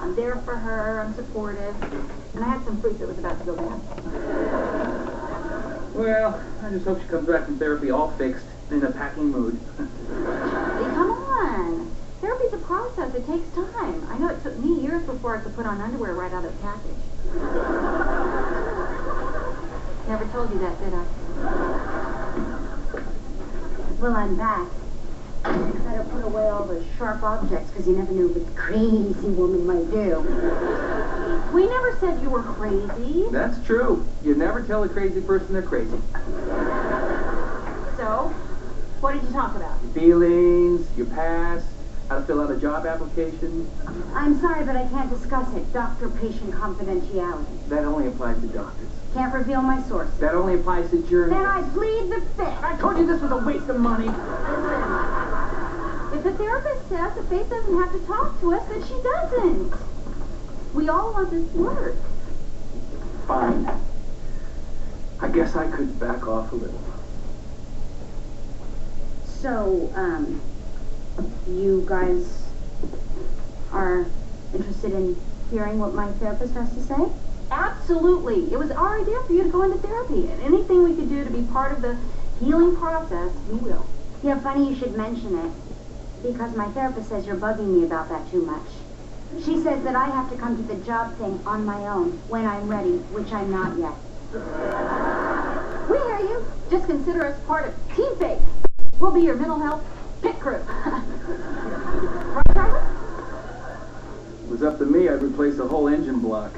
I'm there for her, I'm supportive, and I had some fruit that was about to go bad. Well, I just hope she comes back from therapy all fixed, in a packing mood. Hey, come on. Therapy's a process. It takes time. I know it took me years before I could put on underwear right out of the package. Never told you that, did I? Well, I'm back. I gotta put away all those sharp objects because you never knew what the crazy woman might do. We never said you were crazy. That's true. You never tell a crazy person they're crazy. So, what did you talk about? Your feelings, your past, how to fill out a job application. I'm sorry, but I can't discuss it. Doctor-patient confidentiality. That only applies to doctors. Can't reveal my sources. That only applies to journalists. Then I plead the fifth. I told you this was a waste of money. If the therapist says that Faith doesn't have to talk to us, then she doesn't. We all want this to work. Fine. I guess I could back off a little. So, you guys are interested in hearing what my therapist has to say? Absolutely. It was our idea for you to go into therapy, and anything we could do to be part of the healing process, we will. Yeah, funny you should mention it, because my therapist says you're bugging me about that too much. She says that I have to come to the job thing on my own when I'm ready, which I'm not yet. We hear you. Just consider us part of Team Faith. We'll be your mental health pit crew. Right, Tyler? If it was up to me, I'd replace the whole engine block.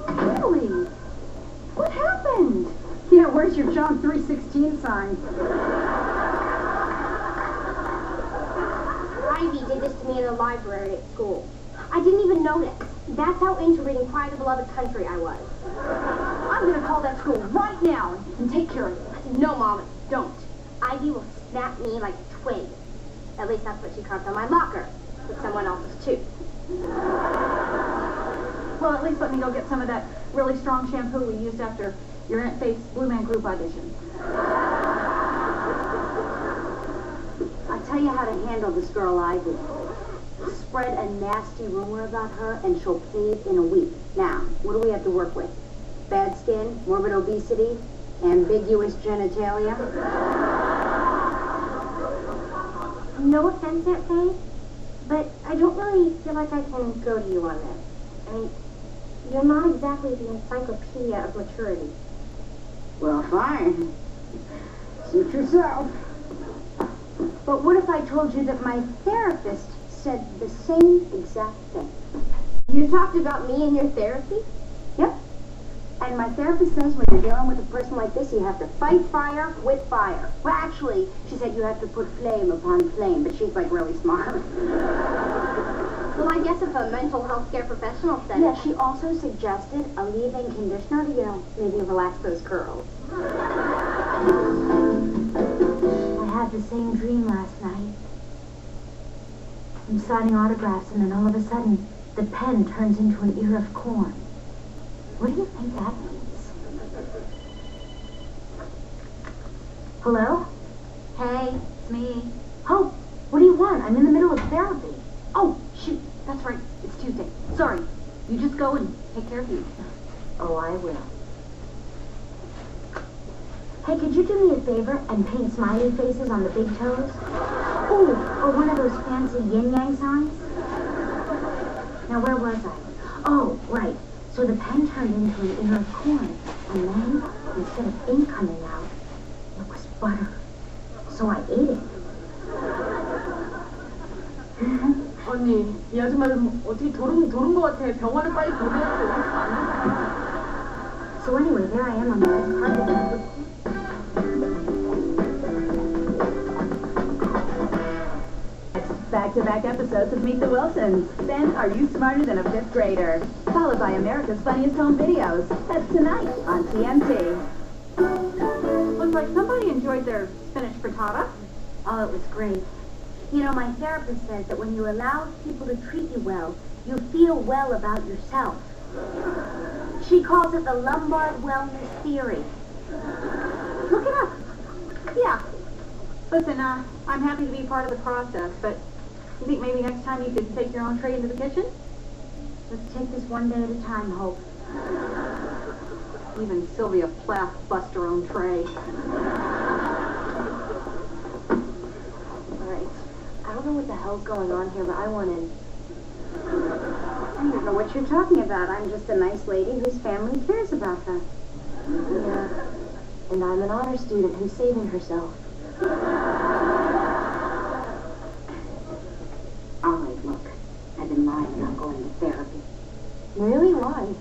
Really? What happened? Yeah, where's your John 3:16 sign? Ivy did this to me in the library at school. I didn't even notice. That's how into reading Pride of the Beloved Country I was. I'm going to call that school right now and take care of it. No, Mom, don't. Ivy will snap me like a twig. At least that's what she carved on my locker. With someone else's, too. Well, at least let me go get some of that really strong shampoo we used after your Aunt Faith's Blue Man Group audition. I'll tell you how to handle this girl Ivy. Spread a nasty rumor about her and she'll cave in a week. Now, what do we have to work with? Bad skin, morbid obesity, ambiguous genitalia? No offense, Aunt Faith, but I don't really feel like I can go to you on this. I mean, you're not exactly the encyclopedia of maturity. Well, fine. Suit yourself. But what if I told you that my therapist said the same exact thing? You talked about me in your therapy? Yep. And my therapist says when you're dealing with a person like this, you have to fight fire with fire. Well, actually, she said you have to put flame upon flame, but she's like really smart. Well, I guess if a mental health care professional said Yeah, it. she also suggested a leave-in conditioner to, maybe relax those curls. I had the same dream last night. I'm signing autographs, and then all of a sudden, the pen turns into an ear of corn. What do you think that means? Hello? Hey, it's me. Oh, what do you want? I'm in the middle of therapy. Oh, shoot. That's right. It's Tuesday. Sorry. You just go and take care of you. Oh, I will. Hey, could you do me a favor and paint smiley faces on the big toes? Oh, or one of those fancy yin-yang signs? Now, where was I? Oh, right. So the pen turned into an ear of corn, and then, instead of ink coming out, it was butter. So I ate it. 언니, 이 아줌마는 어떻게 도른 것 같아. 병원에 빨리 보내야 돼. So anyway, there I am on the red carpet. Back-to-back episodes of Meet the Wilsons. Then Are You Smarter Than a Fifth Grader? Followed by America's Funniest Home Videos. That's tonight on TNT. Looks like somebody enjoyed their spinach frittata. Oh, it was great. You know, my therapist says that when you allow people to treat you well, you feel well about yourself. She calls it the Lombard Wellness Theory. Look it up. Yeah. Listen, I'm happy to be part of the process, but you think maybe next time you could take your own tray into the kitchen? Let's take this one day at a time, Hope. Even Sylvia Plath bust her own tray. Alright. I don't know what the hell's going on here, but I want in. I don't know what you're talking about. I'm just a nice lady whose family cares about her. Yeah. And I'm an honor student who's saving herself. All right, look. I've been lying about going to therapy. Really? Why?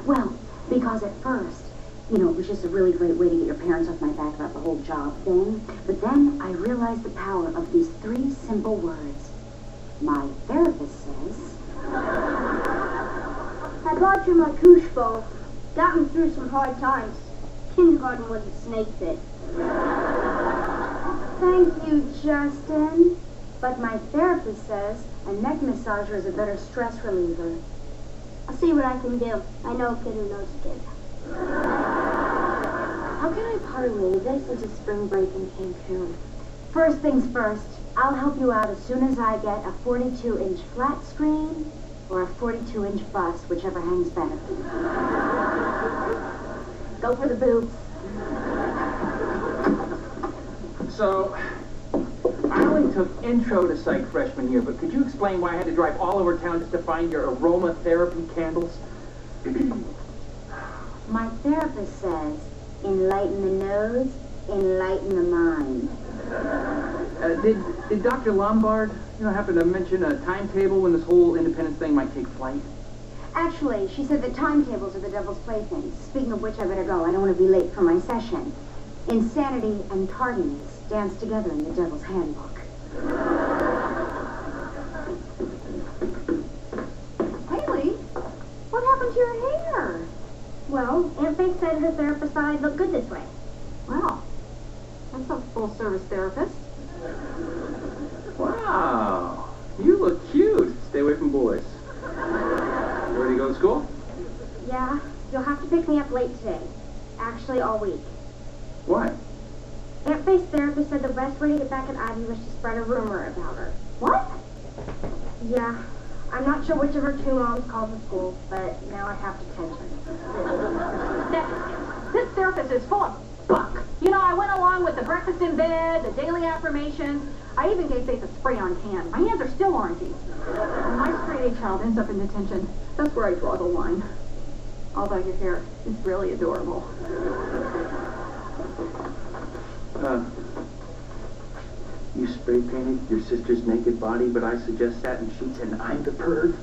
Well, because at first, it was just a really great way to get your parents off my back about the whole job thing. But then I realized the power of these 3 simple words. My therapist says... I bought you my koosh bowl. Got me through some hard times. Kindergarten was a snake fit. Thank you, Justin. But my therapist says a neck massager is a better stress reliever. I'll see what I can do. I know a kid who knows a kid. How can I parlay this into spring break in Cancun? First things first, I'll help you out as soon as I get a 42-inch flat screen or a 42-inch bust, whichever hangs better. Go for the boobs. So, I only took intro to psych freshman year, but could you explain why I had to drive all over town just to find your aromatherapy candles? My therapist says, enlighten the nose, enlighten the mind. Did Dr. Lombard, happen to mention a timetable when this whole independence thing might take flight? Actually, she said that timetables are the devil's playthings. Speaking of which, I better go. I don't want to be late for my session. Insanity and tardiness dance together in the devil's handbook. Haley, what happened to your hair? Well, Aunt Faye said her therapist thought I'd look good this way. Wow, that's a full-service therapist. Wow, you look cute. Stay away from boys. Ready to go to school? Yeah, you'll have to pick me up late today. Actually, all week. Why? Aunt Faye's therapist said the best way to get back at Ivy was to spread a rumor about her. What? Yeah, I'm not sure which of her 2 moms called the school, but now I have detention. This therapist is full of fuck. I went along with the breakfast in bed, the daily affirmations. I even gave Faith a spray-on can. My hands are still orangey. When my straight-A child ends up in detention, that's where I draw the line. Although your hair is really adorable. You spray painted your sister's naked body, but I suggest satin sheets and I'm the perv.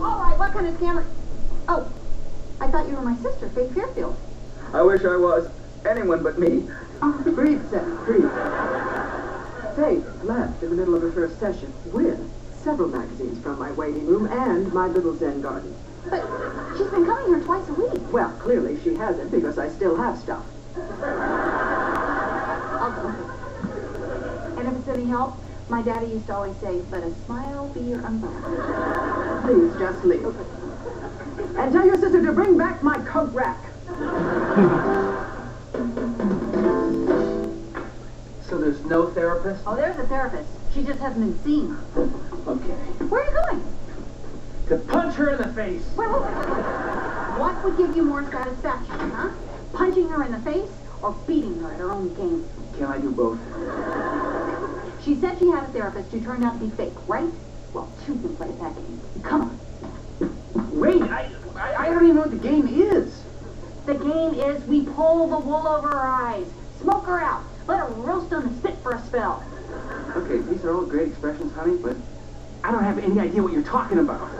All right, what kind of scammer? Oh, I thought you were my sister, Faith Fairfield. I wish I was. Anyone but me. Breathe, Seth, breathe. Faith left in the middle of her first session with several magazines from my waiting room and my little Zen garden. But she's been coming here twice a week. Well, clearly she hasn't because I still have stuff. I'll go. And if it's any help, my daddy used to always say, let a smile be your umbrella. Please, just leave. And tell your sister to bring back my coat rack. So there's no therapist? Oh, there's a therapist. She just hasn't been seen. Okay. Where are you going? To punch her in the face. Wait. What would give you more satisfaction, huh? Punching her in the face or beating her at her own game? Can I do both? She said she had a therapist who turned out to be fake, right? Well, two can play that game. Come on. Wait, I don't even know what the game is. The game is we pull the wool over her eyes, smoke her out, let her roast on the spit for a spell. Okay, these are all great expressions, honey, but I don't have any idea what you're talking about.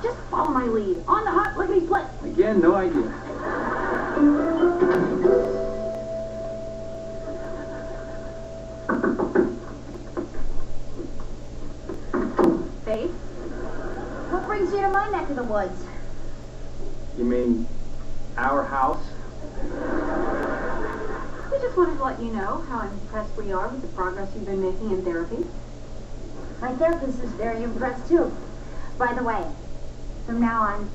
Just follow my lead. On the hot lickety split. Again, no idea. Faith, what brings you to my neck of the woods? You mean our house? We just wanted to let you know how impressed we are with the progress you've been making in therapy. My therapist is very impressed, too. By the way, from now on,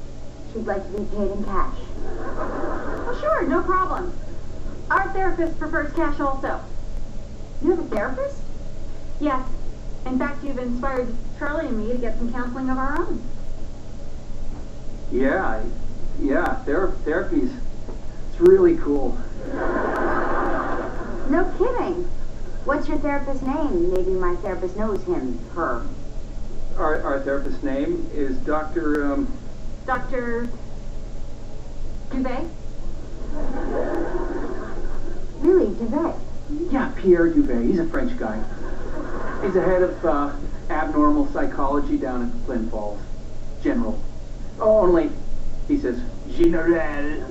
she'd like to be paid in cash. Well, sure, no problem. Our therapist prefers cash also. You have a therapist? Yes. In fact, you've inspired Charlie and me to get some counseling of our own. Yeah, therapy's, it's really cool. No kidding. What's your therapist's name? Maybe my therapist knows him, her. Our therapist's name is Dr. Dr. Duvet? Really, Duvet? Yeah, Pierre Duvet. He's a French guy. He's the head of abnormal psychology down at Flint Falls. General. Oh, only, he says, General.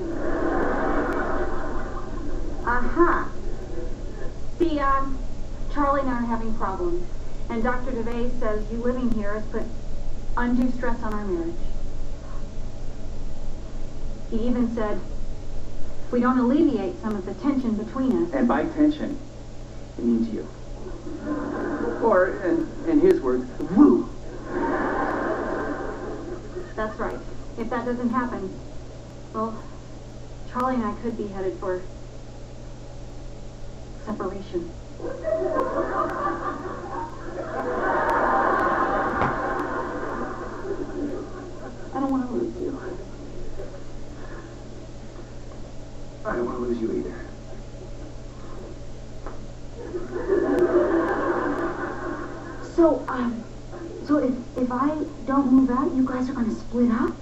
Aha. See, Charlie and I are having problems. And Dr. Duvet says you living here has put undue stress on our marriage. He even said, if we don't alleviate some of the tension between us... And by tension, he means you. Or, in his words, woo. That's right. If that doesn't happen, well, Charlie and I could be headed for separation. I don't want to lose you. I don't want to lose you either. So if I don't move out, you guys are gonna split up?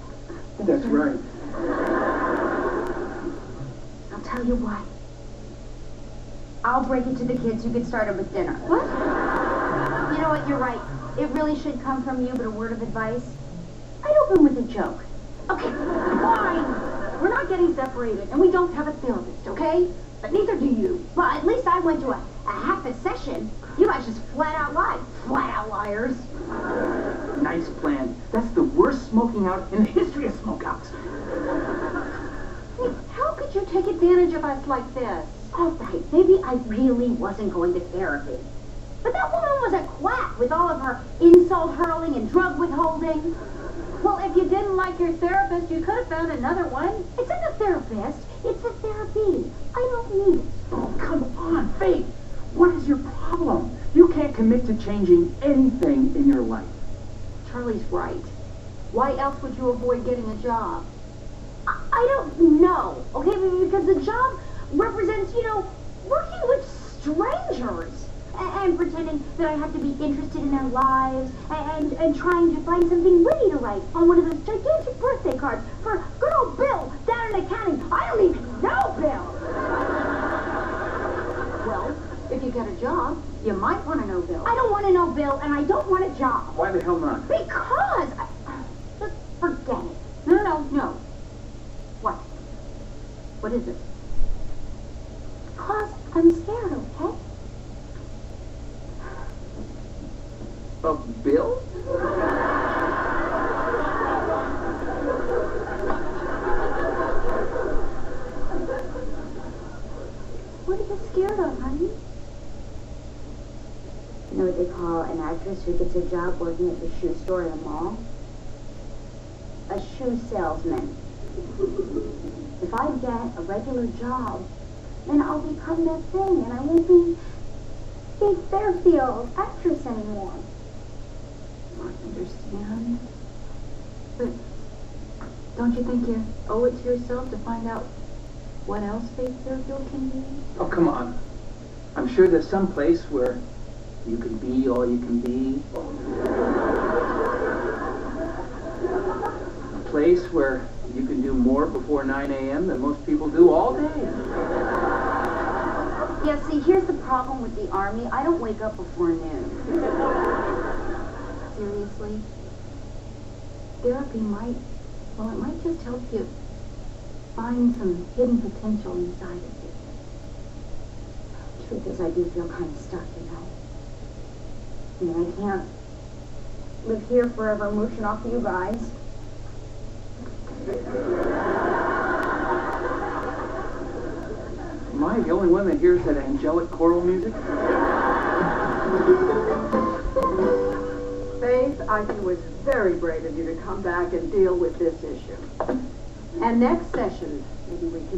That's right. I'll tell you what. I'll break it to the kids. You get started with dinner. What? You know what? You're right. It really should come from you, but a word of advice. I'd open with a joke. Okay, fine. We're not getting separated, and we don't have a therapist, okay? But neither do you. Well, at least I went to a half a session. You guys just flat out lied. Flat out liars. Nice plan. That's the worst smoking out in the history of smokeouts. How could you take advantage of us like this? All right, maybe I really wasn't going to therapy. But that woman was a quack with all of her insult hurling and drug withholding. Well, if you didn't like your therapist, you could have found another one. It's not a therapist. It's a therapy. I don't need it. Oh, come on, Faith. What is your problem? You can't commit to changing anything in your life. Charlie's right. Why else would you avoid getting a job? I don't know, okay? Because the job represents, working with strangers and pretending that I have to be interested in their lives and trying to find something witty to write on one of those gigantic birthday cards for good old Bill down in accounting. I don't even know Bill. Well, if you get a job, you might want to know Bill. I don't want to know Bill, and I don't want a job. Why the hell not? Because just forget it. No. What? What is it? Because I'm scared, okay? Of Bill? What are you scared of, honey? You know what they call an actress who gets a job working at the shoe store in a mall? A shoe salesman. If I get a regular job, then I'll become that thing, and I won't be Faith Fairfield, actress anymore. I understand. But don't you think you owe it to yourself to find out what else Faith Fairfield can be? Oh, come on. I'm sure there's some place where you can be all you can be. A place where you can do more before 9 a.m. than most people do all day. Yeah, see, here's the problem with the Army. I don't wake up before noon. Seriously? Therapy might just help you find some hidden potential inside of you. Truth is, I do feel kind of stuck, I mean, I can't live here forever mooching off you guys. Am I the only one that hears that angelic choral music? Faith, I think it was very brave of you to come back and deal with this issue. And next session, maybe we can